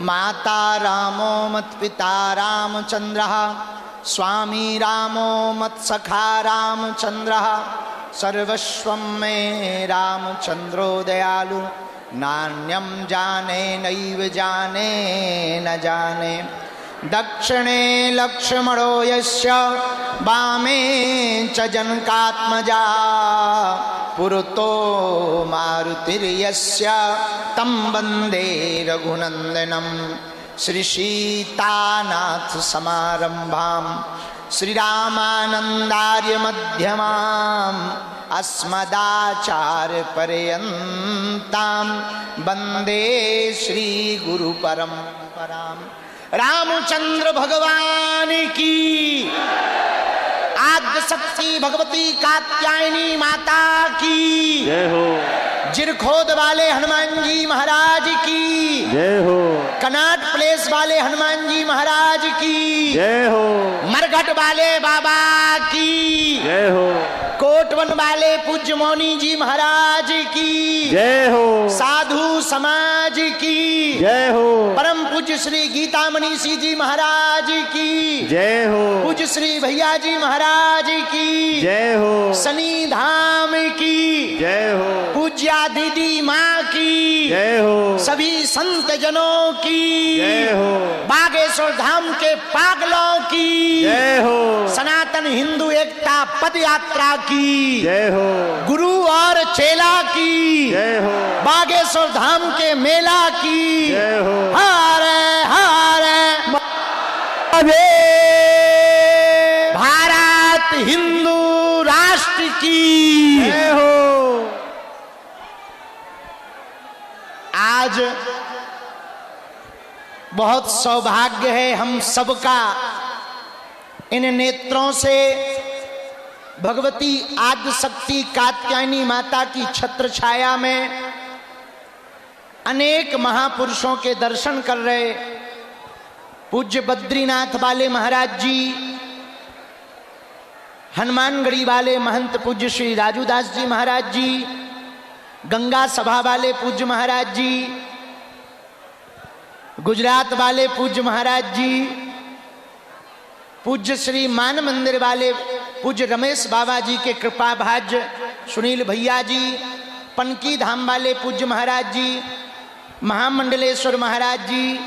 माता रामो मत्पिता रामचंद्रः, स्वामी रामो मत्सखा रामचंद्रः, सर्वस्वं मे रामचंद्रो दयालु, नान्यं जाने नैव जाने न जाने। दक्षिणे लक्ष्मणो यस्य, वामे च जनकात्मजा, पुरतो मारुतिर्यस्य, तं वन्दे रघुनन्दनं। श्रीसीतानाथ समारंभां, श्रीरामानन्दार्य मध्यमाम्, अस्मदाचार्यपर्यन्तां वन्दे श्रीगुरुपरम्पराम्। रामचंद्र भगवान की, आद्य शक्ति भगवती कात्यायनी माता की जय हो। जिरखोद वाले हनुमान जी महाराज की जय हो। कनाट प्लेस वाले हनुमान जी महाराज की जय हो। मरघट वाले बाबा की जय हो। कोटवन वाले पूज्य मौनी जी महाराज की जय हो। साधु समाज की जय हो। परम पूज्य श्री गीता मनीषी जी महाराज की जय हो। पूज्य श्री भैया जी महाराज की जय हो। शनि धाम की जय हो। पूज्या दीदी माँ की जय हो। सभी संत जनों की जय हो। बागेश्वर धाम के पागलों की जय हो। सनातन हिंदू एकता पद यात्रा की जय हो। गुरु और चेला की जय हो। बागेश्वर धाम के मेला की जय हो। हारे हारे भारत हिंदू राष्ट्र की जय हो। आज बहुत सौभाग्य है हम सबका इन नेत्रों से भगवती आद्य शक्ति कात्यायनी माता की छत्र छाया में अनेक महापुरुषों के दर्शन कर रहे। पूज्य बद्रीनाथ वाले महाराज जी, हनुमानगढ़ी वाले महंत पूज्य श्री राजूदास जी महाराज जी, गंगा सभा वाले पूज्य महाराज जी, गुजरात वाले पूज्य महाराज जी, पूज्य श्री मान मंदिर वाले पूज्य रमेश बाबा जी के कृपा भाज्य सुनील भैया जी, पनकी धाम वाले पूज्य महाराज जी, महामंडलेश्वर महाराज जी,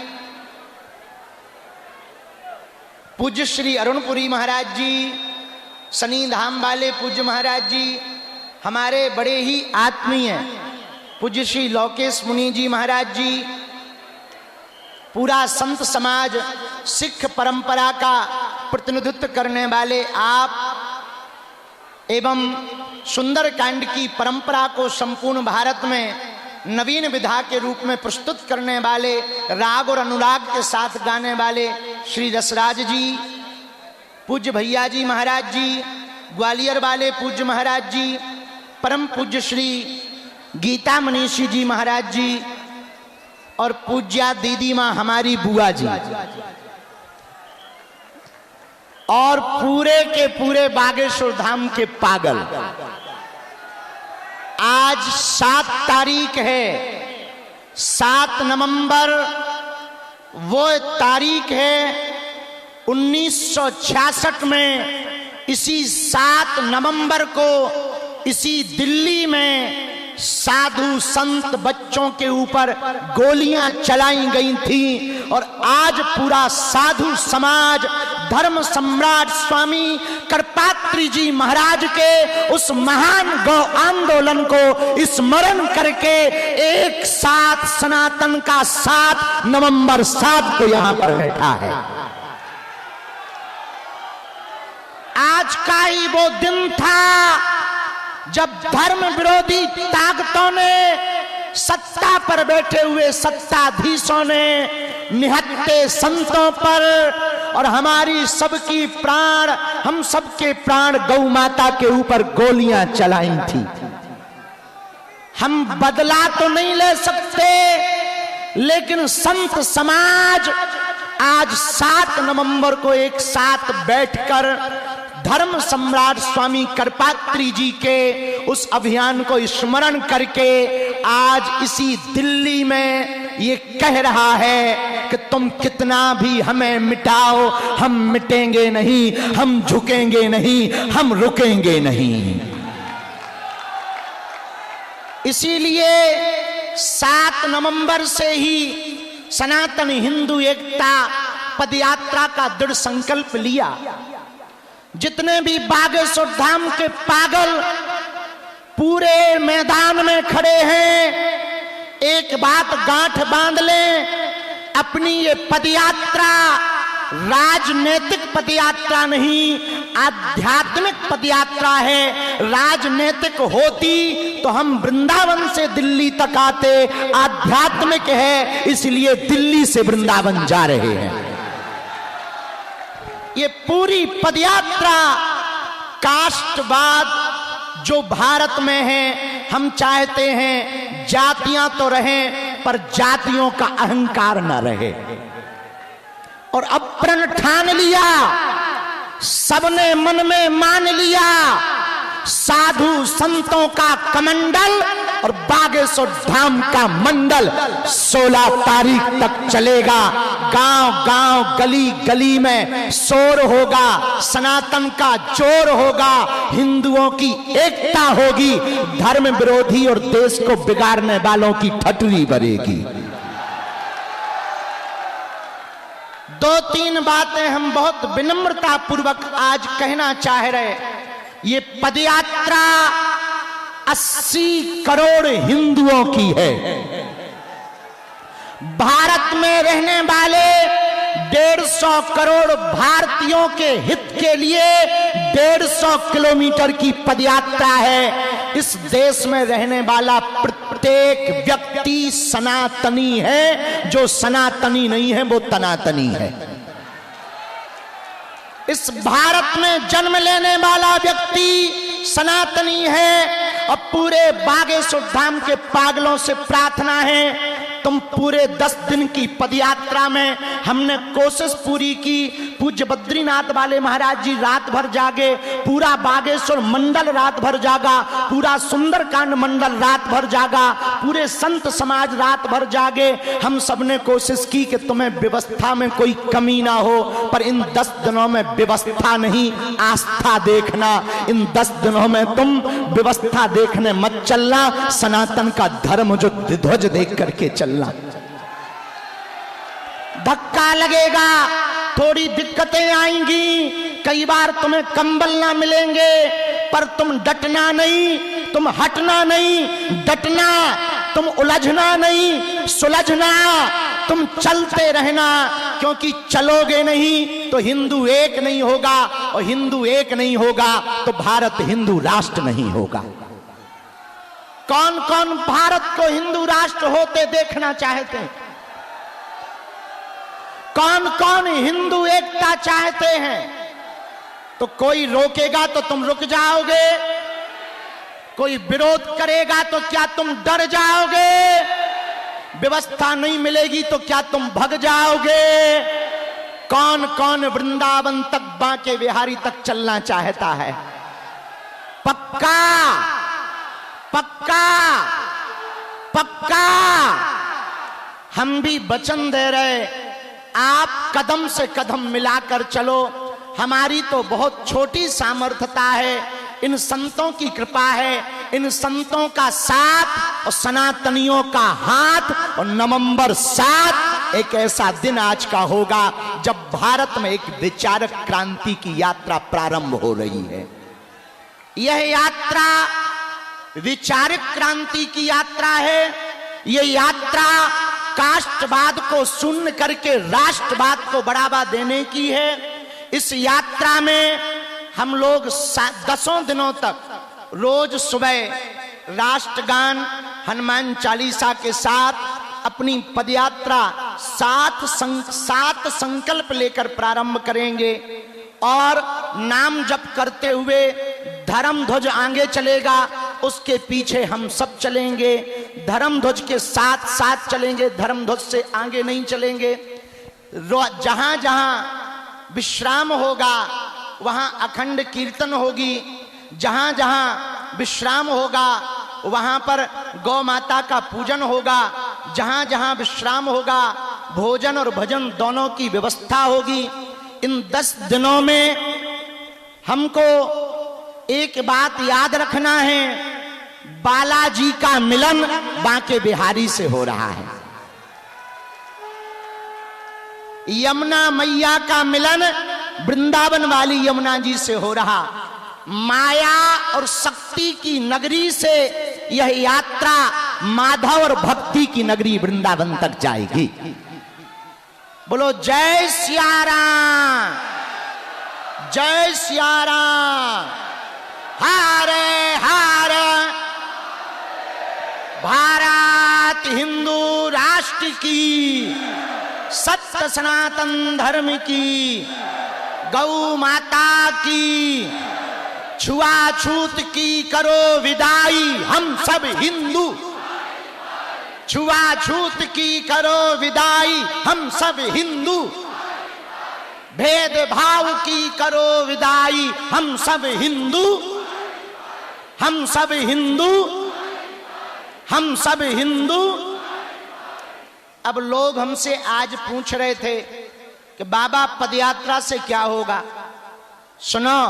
पूज्य श्री अरुणपुरी महाराज जी, शनि धाम वाले पूज्य महाराज जी, हमारे बड़े ही आत्मीय पूज्य श्री लोकेश मुनि जी महाराज जी, पूरा संत समाज सिख परंपरा का प्रतिनिधित्व करने वाले आप एवं सुंदरकांड की परंपरा को संपूर्ण भारत में नवीन विधा के रूप में प्रस्तुत करने वाले, राग और अनुराग के साथ गाने वाले श्री रसराज जी, पूज्य भैया जी महाराज जी, ग्वालियर वाले पूज्य महाराज जी, परम पूज्य श्री गीता मनीषी जी महाराज जी और पूज्या दीदी माँ हमारी बुआ जी और पूरे के पूरे बागेश्वर धाम के पागल। आज 7 तारीख है, 7 नवंबर वो तारीख है 1966 में। इसी 7 नवंबर को इसी दिल्ली में साधु संत बच्चों के ऊपर गोलियां चलाई गई थी और आज पूरा साधु समाज धर्म सम्राट स्वामी करपात्री जी महाराज के उस महान गौ आंदोलन को स्मरण करके एक साथ सनातन का 7 नवंबर 7 को यहां पर बैठा है। आज का ही वो दिन था जब धर्म विरोधी ताकतों ने, सत्ता पर बैठे हुए सत्ताधीशों ने निहत्थे संतों पर और हमारी सबकी प्राण, हम सबके प्राण गौ माता के ऊपर गोलियां चलाई थी। हम बदला तो नहीं ले सकते, लेकिन संत समाज आज 7 नवंबर को एक साथ बैठकर धर्म सम्राट स्वामी करपात्री जी के उस अभियान को स्मरण करके आज इसी दिल्ली में ये कह रहा है कि तुम कितना भी हमें मिटाओ, हम मिटेंगे नहीं, हम झुकेंगे नहीं, हम रुकेंगे नहीं। इसीलिए 7 नवंबर से ही सनातन हिंदू एकता पदयात्रा का दृढ़ संकल्प लिया। जितने भी बागेश्वर धाम के पागल पूरे मैदान में खड़े हैं, एक बात गांठ बांध लें, अपनी ये पदयात्रा राजनीतिक पदयात्रा नहीं, आध्यात्मिक पदयात्रा है। राजनीतिक होती तो हम वृंदावन से दिल्ली तक आते, आध्यात्मिक है इसलिए दिल्ली से वृंदावन जा रहे हैं। ये पूरी पदयात्रा कास्टवाद जो भारत में है, हम चाहते हैं जातियां तो रहें पर जातियों का अहंकार न रहे। और अब प्रण ठान लिया, सबने मन में मान लिया, साधु संतों का कमंडल और बागेश्वर धाम का मंडल 16 तारीख तक चलेगा। गांव गांव गली गली में शोर होगा, सनातन का जोर होगा, हिंदुओं की एकता होगी, धर्म विरोधी और देश को बिगाड़ने वालों की ठटरी भरेगी। 2-3 बातें हम बहुत विनम्रता पूर्वक आज कहना चाह रहे। ये पदयात्रा 80 करोड़ हिंदुओं की है। भारत में रहने वाले 150 करोड़ भारतीयों के हित के लिए 150 किलोमीटर की पदयात्रा है। इस देश में रहने वाला प्रत्येक व्यक्ति सनातनी है, जो सनातनी नहीं है वो तनातनी है। इस भारत में जन्म लेने वाला व्यक्ति सनातनी है। और पूरे बागेश्वर धाम के पागलों से प्रार्थना है, तुम पूरे 10 दिन की पदयात्रा में हमने कोशिश पूरी की। पूज्य बद्रीनाथ वाले महाराज जी रात भर जागे, पूरा बागेश्वर मंडल रात भर जागा, पूरा सुंदरकांड मंडल रात भर जागा, पूरे संत समाज रात भर जागे। हम सबने कोशिश की कि तुम्हें व्यवस्था में कोई कमी ना हो, पर इन 10 दिनों में व्यवस्था नहीं, आस्था देखना। इन 10 दिनों में तुम व्यवस्था देखने मत चलना, सनातन का धर्म जो ध्वज देख करके चलना। धक्का लगेगा, थोड़ी दिक्कतें आएंगी, कई बार तुम्हें कंबल ना मिलेंगे, पर तुम डटना नहीं, तुम हटना नहीं, डटना, तुम उलझना नहीं, सुलझना, तुम चलते रहना। क्योंकि चलोगे नहीं तो हिंदू एक नहीं होगा, और हिंदू एक नहीं होगा तो भारत हिंदू राष्ट्र नहीं होगा। कौन कौन भारत को हिंदू राष्ट्र होते देखना चाहते हैं? कौन कौन हिंदू एकता चाहते हैं? तो कोई रोकेगा तो तुम रुक जाओगे, कोई विरोध करेगा तो क्या तुम डर जाओगे? व्यवस्था नहीं मिलेगी तो क्या तुम भग जाओगे? कौन कौन वृंदावन तक, बांके बिहारी तक चलना चाहता है? पक्का पक्का पक्का हम भी वचन दे रहे, आप कदम से कदम मिलाकर चलो। हमारी तो बहुत छोटी सामर्थ्यता है, इन संतों की कृपा है, इन संतों का साथ और सनातनियों का हाथ। और नवंबर 7 एक ऐसा दिन आज का होगा जब भारत में एक विचारक क्रांति की यात्रा प्रारंभ हो रही है। यह यात्रा विचारक क्रांति की यात्रा है। यह यात्रा कास्टवाद को शून्य करके राष्ट्रवाद को बढ़ावा देने की है। इस यात्रा में हम लोग 10 दिनों तक रोज सुबह राष्ट्रगान, हनुमान चालीसा के साथ अपनी पदयात्रा 7 संकल्प लेकर प्रारंभ करेंगे। और नाम जप करते हुए धर्म ध्वज आगे चलेगा, उसके पीछे हम सब चलेंगे। धर्म ध्वज के साथ साथ चलेंगे, धर्म ध्वज से आगे नहीं चलेंगे। जहां जहां विश्राम होगा वहां अखंड कीर्तन होगी। जहां जहां विश्राम होगा वहां पर गौ माता का पूजन होगा। जहां जहां विश्राम होगा, भोजन और भजन दोनों की व्यवस्था होगी। इन 10 दिनों में हमको एक बात याद रखना है, बालाजी का मिलन बांके बिहारी से हो रहा है, यमुना मैया का मिलन वृंदावन वाली यमुना जी से हो रहा। माया और शक्ति की नगरी से यह यात्रा माधव और भक्ति की नगरी वृंदावन तक जाएगी। बोलो जय सिया राम, जय सिया राम। हरे हरे। भारत हिंदू राष्ट्र की, सत्य सनातन धर्म की, गौ माता की, छुआछूत की करो विदाई, हम सब हिंदू। छुआछूत की करो विदाई, हम सब हिंदू। भेदभाव की करो विदाई, हम सब हिंदू। हम सब हिंदू, हम सब हिंदू। अब लोग हमसे आज पूछ रहे थे कि बाबा पदयात्रा से क्या होगा। सुनो,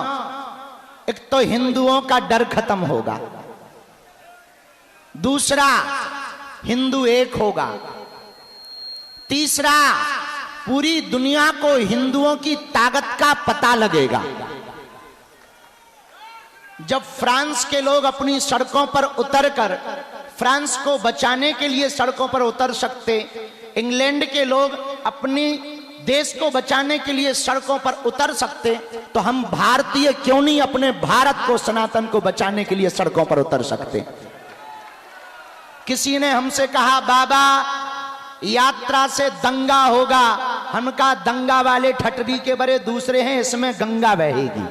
एक तो हिंदुओं का डर खत्म होगा, दूसरा हिंदू एक होगा, तीसरा पूरी दुनिया को हिंदुओं की ताकत का पता लगेगा। जब फ्रांस के लोग अपनी सड़कों पर उतरकर फ्रांस को बचाने के लिए सड़कों पर उतर सकते, इंग्लैंड के लोग अपनी देश को बचाने के लिए सड़कों पर उतर सकते, तो हम भारतीय क्यों नहीं अपने भारत को, सनातन को बचाने के लिए सड़कों पर उतर सकते। किसी ने हमसे कहा बाबा यात्रा से दंगा होगा। हम कहा दंगा वाले ठटरी के बड़े दूसरे हैं, इसमें गंगा बहेगी।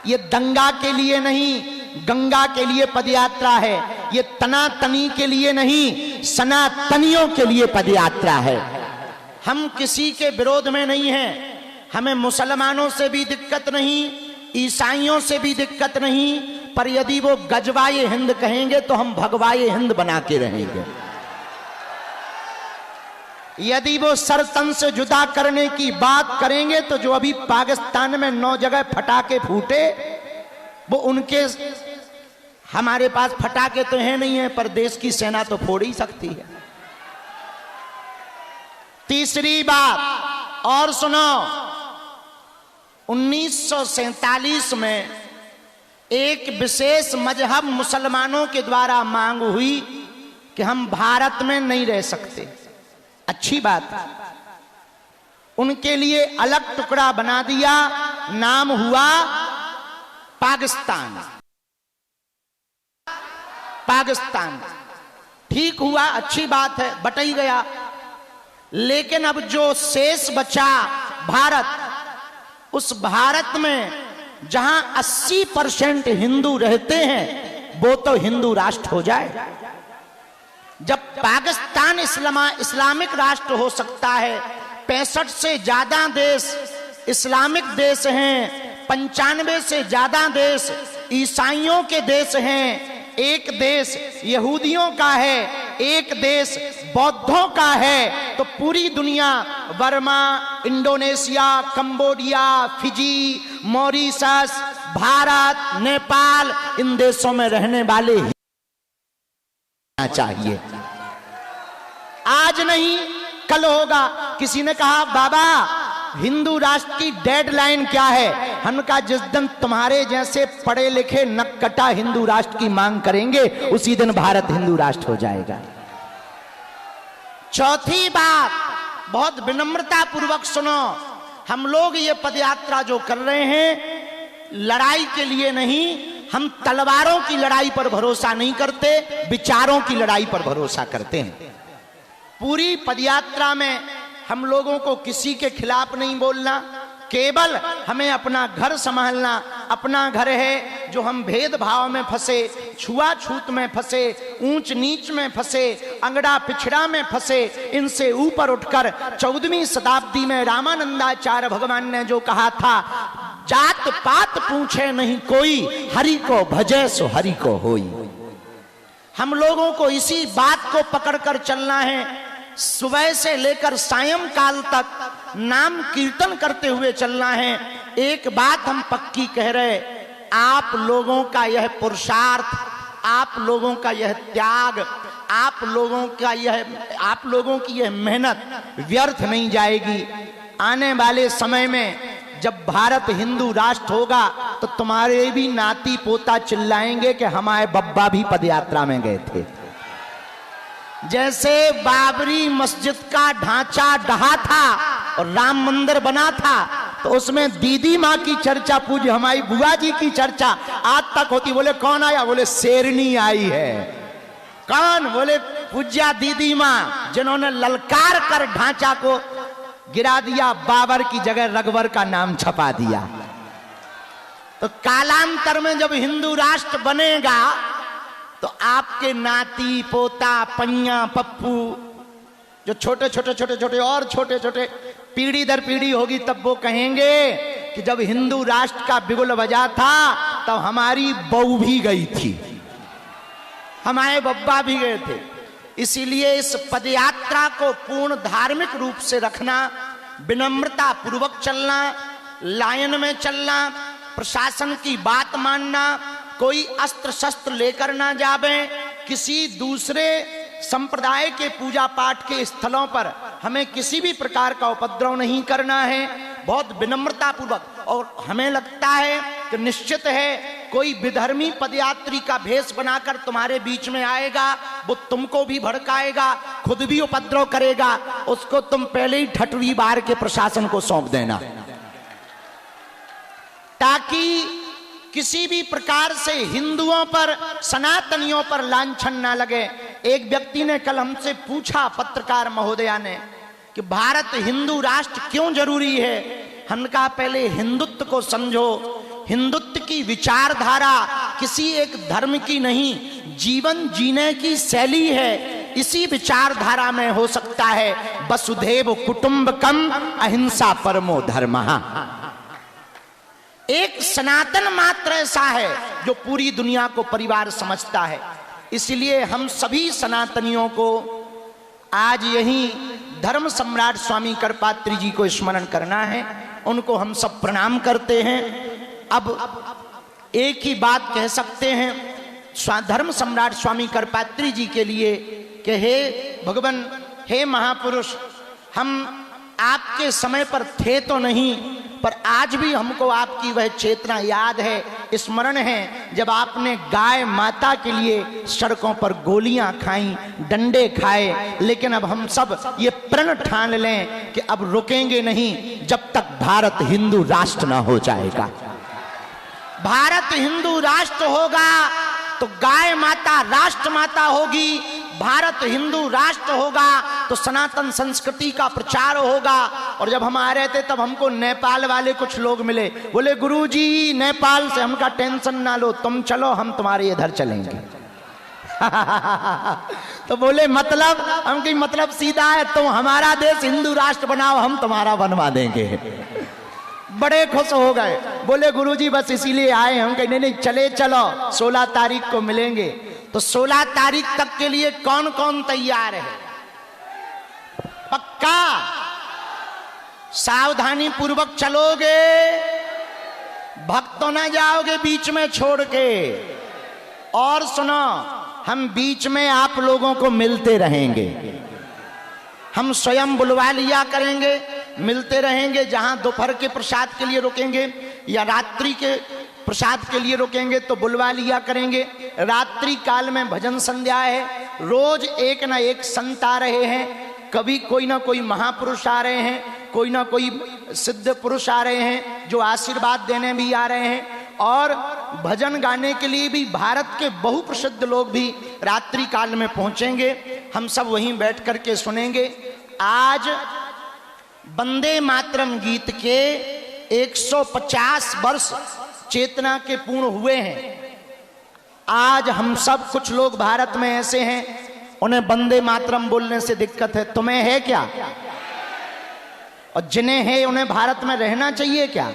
ये दंगा के लिए नहीं, गंगा के लिए पदयात्रा है। ये तनातनी के लिए नहीं, सनातनियों के लिए पदयात्रा है। हम किसी के विरोध में नहीं हैं, हमें मुसलमानों से भी दिक्कत नहीं, ईसाइयों से भी दिक्कत नहीं, पर यदि वो गजवाए हिंद कहेंगे तो हम भगवाए हिंद बना के रहेंगे। यदि वो सर तन से जुदा करने की बात करेंगे तो जो अभी पाकिस्तान में 9 जगह फटाके फूटे, वो उनके, हमारे पास फटाके तो है नहीं है, पर देश की सेना तो फोड़ ही सकती है। तीसरी बात और सुनो, 1947 में एक विशेष मजहब मुसलमानों के द्वारा मांग हुई कि हम भारत में नहीं रह सकते। अच्छी बात, उनके लिए अलग टुकड़ा बना दिया, नाम हुआ पाकिस्तान। पाकिस्तान ठीक हुआ, अच्छी बात है, बट ही गया। लेकिन अब जो शेष बचा भारत, उस भारत में जहां 80% हिंदू रहते हैं, वो तो हिंदू राष्ट्र हो जाए। जब पाकिस्तान इस्लामिक राष्ट्र हो सकता है, 65 से ज्यादा देश इस्लामिक देश हैं, 95 से ज्यादा देश ईसाइयों के देश हैं, एक देश यहूदियों का है, एक देश बौद्धों का है, तो पूरी दुनिया, Burma, Indonesia, Cambodia, Fiji, Mauritius, Bharat, Nepal, इन देशों में रहने वाले ही चाहिए। आज नहीं कल होगा। किसी ने कहा बाबा हिंदू राष्ट्र की डेडलाइन क्या है। हम कहा जिस दिन तुम्हारे जैसे पढ़े लिखे नक्कटा हिंदू राष्ट्र की मांग करेंगे, उसी दिन भारत हिंदू राष्ट्र हो जाएगा। चौथी बात, बहुत विनम्रता पूर्वक सुनो, हम लोग ये पदयात्रा जो कर रहे हैं, लड़ाई के लिए नहीं, हम तलवारों की लड़ाई पर भरोसा नहीं करते, विचारों की लड़ाई पर भरोसा करते हैं। पूरी पदयात्रा में हम लोगों को किसी के खिलाफ नहीं बोलना, केवल हमें अपना घर संभालना। अपना घर है जो हम भेदभाव में फंसे, छुआछूत में फंसे, ऊंच नीच में फंसे, अंगड़ा पिछड़ा में फंसे, इनसे ऊपर उठकर 14वीं शताब्दी में रामानंदाचार्य भगवान ने जो कहा था, जात पात पूछे नहीं कोई, हरि को भजे सो हरि को होई। हम लोगों को इसी बात को पकड़कर चलना है, सुबह से लेकर सायंकाल तक नाम कीर्तन करते हुए चलना है। एक बात हम पक्की कह रहे, आप लोगों का यह पुरुषार्थ, आप लोगों का यह त्याग, आप लोगों की यह मेहनत व्यर्थ नहीं जाएगी। आने वाले समय में जब भारत हिंदू राष्ट्र होगा तो तुम्हारे भी नाती पोता चिल्लाएंगे कि हमारे बब्बा भी पदयात्रा में गए थे। जैसे बाबरी मस्जिद का ढांचा ढहा था और राम मंदिर बना था, तो उसमें दीदी माँ की चर्चा, पूज्य हमारी बुआ जी की चर्चा आज तक होती। बोले कौन आया? बोले शेरनी आई है। कौन? बोले पूज्या दीदी माँ, जिन्होंने ललकार कर ढांचा को गिरा दिया, बाबर की जगह रघुवर का नाम छपा दिया। तो कालांतर में जब हिंदू राष्ट्र बनेगा तो आपके नाती पोता पन्या पप्पू, जो छोटे छोटे पीढ़ी दर पीढ़ी होगी, तब वो कहेंगे कि जब हिंदू राष्ट्र का बिगुल बजा था तब हमारी बहू भी गई थी, हमारे बब्बा भी गए थे। इसीलिए इस पदयात्रा को पूर्ण धार्मिक रूप से रखना, विनम्रता पूर्वक चलना, लाइन में चलना, प्रशासन की बात मानना, कोई अस्त्र शस्त्र लेकर ना जावे, किसी दूसरे संप्रदाय के पूजा पाठ के स्थलों पर हमें किसी भी प्रकार का उपद्रव नहीं करना है, बहुत विनम्रता पूर्वक। और हमें लगता है कि निश्चित है कोई विधर्मी पदयात्री का भेष बनाकर तुम्हारे बीच में आएगा, वो तुमको भी भड़काएगा, खुद भी उपद्रव करेगा, उसको तुम पहले ही ठठुरी बार के प्रशासन को सौंप देना, ताकि किसी भी प्रकार से हिंदुओं पर, सनातनियों पर लांछन ना लगे। एक व्यक्ति ने कल हमसे पूछा, पत्रकार महोदया ने, कि भारत हिंदू राष्ट्र क्यों जरूरी है। हमने कहा पहले हिंदुत्व को समझो। हिंदुत्व की विचारधारा किसी एक धर्म की नहीं, जीवन जीने की शैली है। इसी विचारधारा में हो सकता है वसुधैव कुटुंबकम अहिंसा परमो धर्मः। एक सनातन मात्र ऐसा है जो पूरी दुनिया को परिवार समझता है। इसलिए हम सभी सनातनियों को आज यही धर्म सम्राट स्वामी करपात्री जी को स्मरण करना है। उनको हम सब प्रणाम करते हैं। अब एक ही बात कह सकते हैं धर्म सम्राट स्वामी करपात्री जी के लिए कि हे भगवान, हे महापुरुष, हम आपके समय पर थे तो नहीं, पर आज भी हमको आपकी वह चेतना याद है, स्मरण है, जब आपने गाय माता के लिए सड़कों पर गोलियां खाई, डंडे खाए। लेकिन अब हम सब ये प्रण ठान लें कि अब रुकेंगे नहीं जब तक भारत हिंदू राष्ट्र ना हो जाएगा। भारत हिंदू राष्ट्र होगा तो गाय माता राष्ट्र माता होगी, भारत हिंदू राष्ट्र होगा तो सनातन संस्कृति का प्रचार होगा। और जब हम आ रहे थे तब हमको नेपाल वाले कुछ लोग मिले, बोले गुरुजी नेपाल से, हमका टेंशन ना लो, तुम चलो, हम तुम्हारे इधर चलेंगे। तो बोले मतलब, हम की मतलब सीधा है, तुम हमारा देश हिंदू राष्ट्र बनाओ, हम तुम्हारा बनवा देंगे। बड़े खुश हो गए, बोले गुरुजी बस इसीलिए आए। हम कहे नहीं, चले चलो, 16 तारीख को मिलेंगे। तो 16 तारीख तक के लिए कौन कौन तैयार है? पक्का सावधानी पूर्वक चलोगे, भक्तों ना जाओगे बीच में छोड़ के। और सुनो, हम बीच में आप लोगों को मिलते रहेंगे, हम स्वयं बुलवा लिया करेंगे, मिलते रहेंगे। जहां दोपहर के प्रसाद के लिए रुकेंगे या रात्रि के प्रसाद के लिए रुकेंगे तो बुलवा लिया करेंगे। रात्रि काल में भजन संध्या है, रोज एक ना एक संत आ रहे हैं, कभी कोई ना कोई महापुरुष आ रहे हैं, कोई ना कोई सिद्ध पुरुष आ रहे हैं जो आशीर्वाद देने भी आ रहे हैं। और भजन गाने के लिए भी भारत के बहुप्रसिद्ध लोग भी रात्रि काल में पहुंचेंगे, हम सब वहीं बैठ करके सुनेंगे। आज वंदे मातरम गीत के 150 वर्ष चेतना के पूर्ण हुए हैं। आज हम सब, कुछ लोग भारत में ऐसे हैं उन्हें वंदे मातरम बोलने से दिक्कत है, तुम्हें है क्या? और जिन्हें है उन्हें भारत में रहना चाहिए क्या?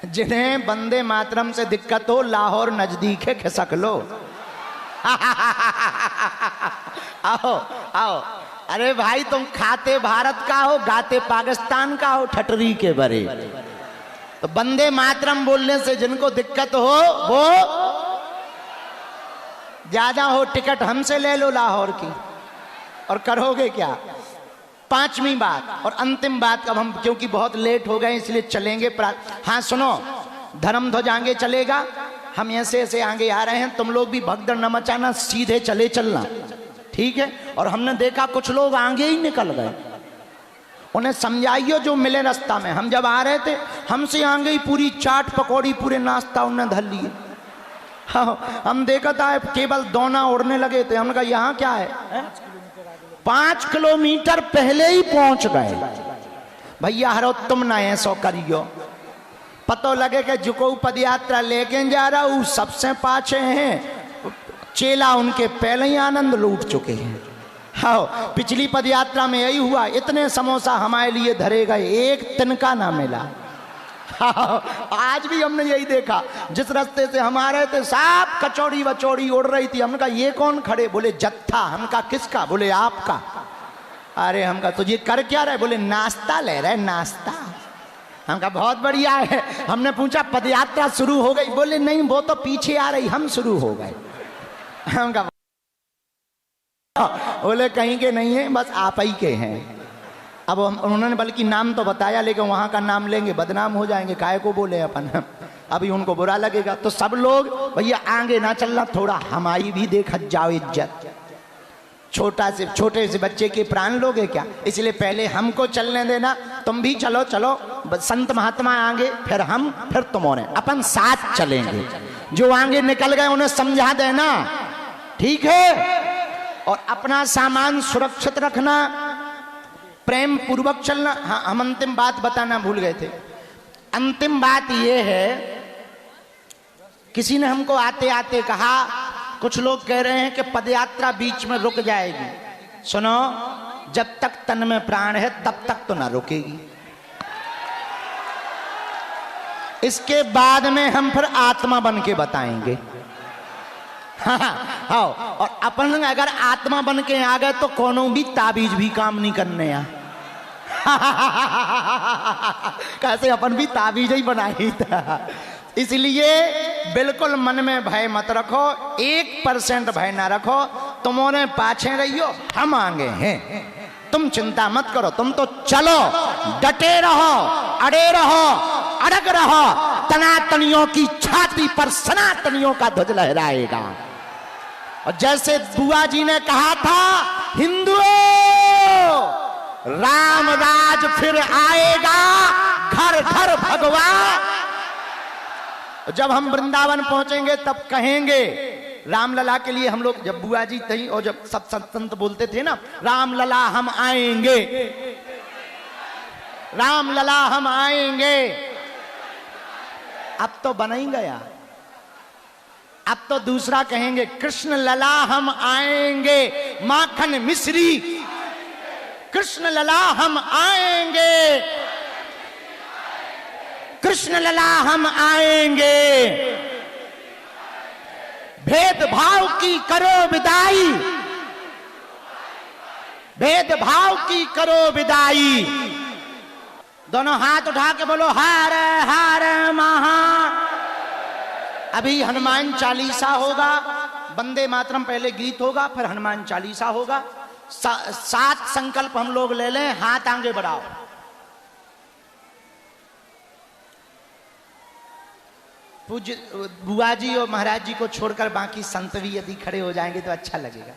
जिन्हें वंदे मातरम से दिक्कत हो, लाहौर नजदीक है, खिसक लो। आओ आओ। अरे भाई तुम खाते भारत का हो, गाते पाकिस्तान का हो, ठटरी के बरे। तो वंदे मातरम बोलने से जिनको दिक्कत हो वो ज्यादा हो, टिकट हमसे ले लो लाहौर की। और करोगे क्या? पांचवी बात और अंतिम बात, अब हम क्योंकि बहुत लेट हो गए इसलिए चलेंगे। हाँ सुनो, धर्म ध्वज आगे चलेगा, हम ऐसे ऐसे आगे आ रहे हैं, तुम लोग भी भगदड़ न मचाना, सीधे चले चलना, ठीक है? और हमने देखा कुछ लोग आगे ही निकल गए, उन्हें समझाइयो जो मिले रास्ता में। हम जब आ रहे थे हमसे आगे ही पूरी चाट पकौड़ी पूरे नाश्ता उन्हें धर लिए। हाँ, हम देखा था केवल दोना उड़ने लगे थे। हमने कहा यहाँ क्या है? 5 किलोमीटर पहले ही पहुंच गए। भैया हरो तुम ना ऐसो करियो, पतो लगे कि जुको पद यात्रा लेके जा रहा हूँ सबसे पाछे हैं, चेला उनके पहले ही आनंद लूट चुके हैं। हाँ, पिछली पद यात्रा में यही हुआ, इतने समोसा हमारे लिए धरे गए, एक तिनका ना मिला। हाँ, आज भी हमने यही देखा, जिस रास्ते से हम आ रहे थे साफ कचौड़ी वचौड़ी उड़ रही थी। हमने कहा ये कौन खड़े? बोले जत्था। हम कहा किसका? बोले आपका। अरे हम कहा तुझे कर क्या रहे? बोले नाश्ता ले रहे, नाश्ता। हम कहा बहुत बढ़िया है। हमने पूछा पदयात्रा शुरू हो गई? बोले नहीं, वो तो पीछे आ रही, हम शुरू हो गए। हम कहा बोले कहीं के नहीं है, बस आप ही के हैं। अब उन्होंने बल्कि नाम तो बताया, लेकिन वहां का नाम लेंगे बदनाम हो जाएंगे, काहे को बोले अपन, अभी उनको बुरा लगेगा। तो सब लोग भैया आगे ना चलना, थोड़ा हमारी भी देखा जाओ इज्जत। छोटे से बच्चे के प्राण लोगे क्या? इसलिए पहले हमको चलने देना, तुम भी चलो चलो, संत महात्मा आगे, फिर हम, फिर तुमने, अपन साथ चलेंगे। जो आगे निकल गए उन्हें समझा देना, ठीक है? और अपना सामान सुरक्षित रखना, प्रेम पूर्वक चलना। हाँ, हम अंतिम बात बताना भूल गए थे। अंतिम बात यह है, किसी ने हमको आते आते कहा, कुछ लोग कह रहे हैं कि पदयात्रा बीच में रुक जाएगी। सुनो, जब तक तन में प्राण है तब तक तो ना रुकेगी। इसके बाद में हम फिर आत्मा बन के बताएंगे। हाँ, और अपन अगर आत्मा बन के आ गए तो कोनो भी ताबीज भी काम नहीं करने आ। कैसे अपन भी ताबीज ही बनाई था। इसलिए बिल्कुल मन में भय मत रखो, 1% भय ना रखो। तुमने पाछे रहियो, हम आगे हैं, तुम चिंता मत करो, तुम तो चलो, डटे रहो, अड़े रहो, अड़ग रहो। तनातनियों की छाती पर सनातनियों का ध्वज लहराएगा। और जैसे बुआ जी ने कहा था, हिंदुओं राम राज फिर आएगा, घर घर भगवान। जब हम वृंदावन पहुंचेंगे तब कहेंगे रामलला के लिए। हम लोग जब बुआ जी थी और जब सब संत बोलते थे ना, रामलला हम आएंगे, रामलला हम आएंगे। अब तो बना ही गया, अब तो दूसरा कहेंगे, कृष्ण लला हम आएंगे, माखन मिश्री कृष्ण लला हम आएंगे, कृष्ण लला हम आएंगे। भेदभाव की करो विदाई, भेदभाव की करो विदाई। दोनों हाथ उठा के बोलो हर हर महा। अभी हनुमान चालीसा होगा, वंदे मातरम पहले गीत होगा, फिर हनुमान चालीसा होगा। 7 संकल्प हम लोग ले लें, हाथ आगे बढ़ाओ। पूज्य बुआ जी और महाराज जी को छोड़कर बाकी संत भी यदि खड़े हो जाएंगे तो अच्छा लगेगा।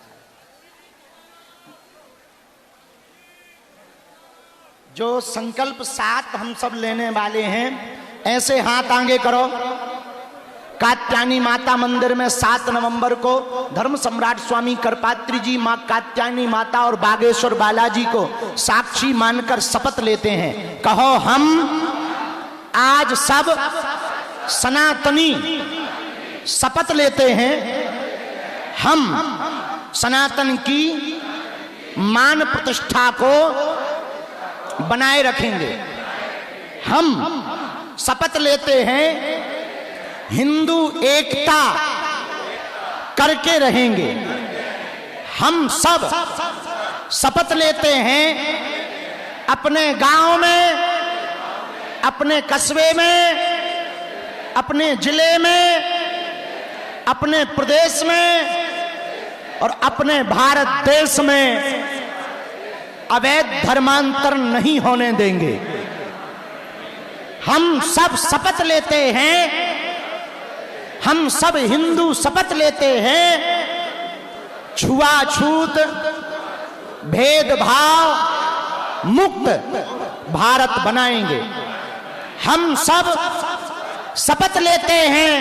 जो संकल्प 7 हम सब लेने वाले हैं, ऐसे हाथ आगे करो। कात्यायनी माता मंदिर में 7 नवंबर को धर्म सम्राट स्वामी करपात्री जी, मां कात्यायनी माता और बागेश्वर बालाजी को साक्षी मानकर शपथ लेते हैं। कहो, हम आज सब सनातनी शपथ लेते हैं, हम सनातन की मान प्रतिष्ठा को बनाए रखेंगे। हम शपथ लेते हैं हिंदू एकता करके रहेंगे। हम सब शपथ लेते हैं अपने गांव में, अपने कस्बे में, अपने जिले में, अपने प्रदेश में और अपने भारत देश में अवैध धर्मांतर नहीं होने देंगे। हम सब शपथ लेते हैं, हम सब हिंदू शपथ लेते हैं, छुआछूत भेदभाव मुक्त भारत बनाएंगे। हम सब शपथ लेते हैं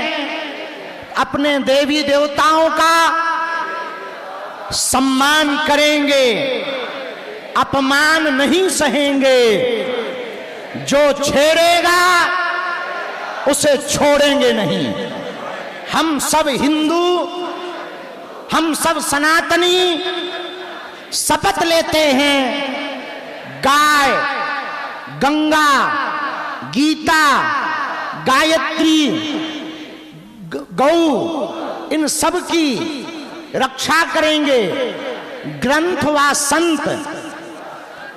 अपने देवी देवताओं का सम्मान करेंगे, अपमान नहीं सहेंगे। जो छेड़ेगा उसे छोड़ेंगे नहीं। हम सब हिंदू, हम सब सनातनी शपथ लेते हैं गाय, गंगा, गीता, गायत्री, गौ, इन सब की रक्षा करेंगे। ग्रंथ व संत,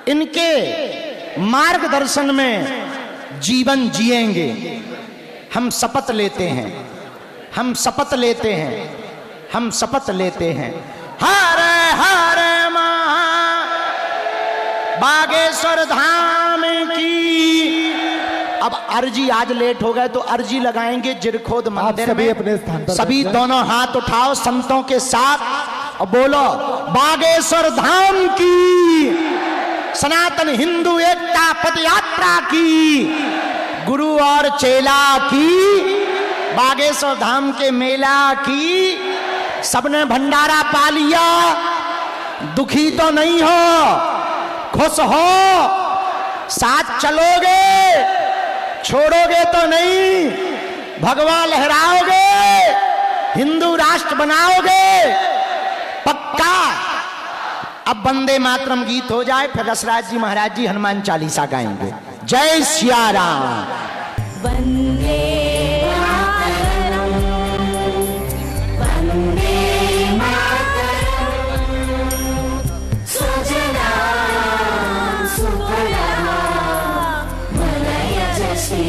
इनके मार्गदर्शन में जीवन जिएंगे। हम शपथ लेते हैं, हम शपथ लेते हैं, हम शपथ लेते हैं। हर हर बागेश्वर धाम की। अब अर्जी, आज लेट हो गए तो अर्जी लगाएंगे जिरखोद मंदिर में। अपने स्थान पर सभी दोनों हाथ उठाओ संतों के साथ और बोलो बागेश्वर धाम की, सनातन हिंदू एकता पद यात्रा की, गुरु और चेला की, बागेश्वर धाम के मेला की। सबने भंडारा पा लिया, दुखी तो नहीं हो, खुश हो, साथ चलोगे, छोड़ोगे तो नहीं, भगवा लहराओगे, हिंदू राष्ट्र बनाओगे पक्का। अब वंदे मातरम गीत हो जाए, फिर रसराज जी महाराज जी हनुमान चालीसा गाएंगे। जय सिया राम। वंदे मातरम, वंदे मातरम, स्वजना सुफला मलयजशी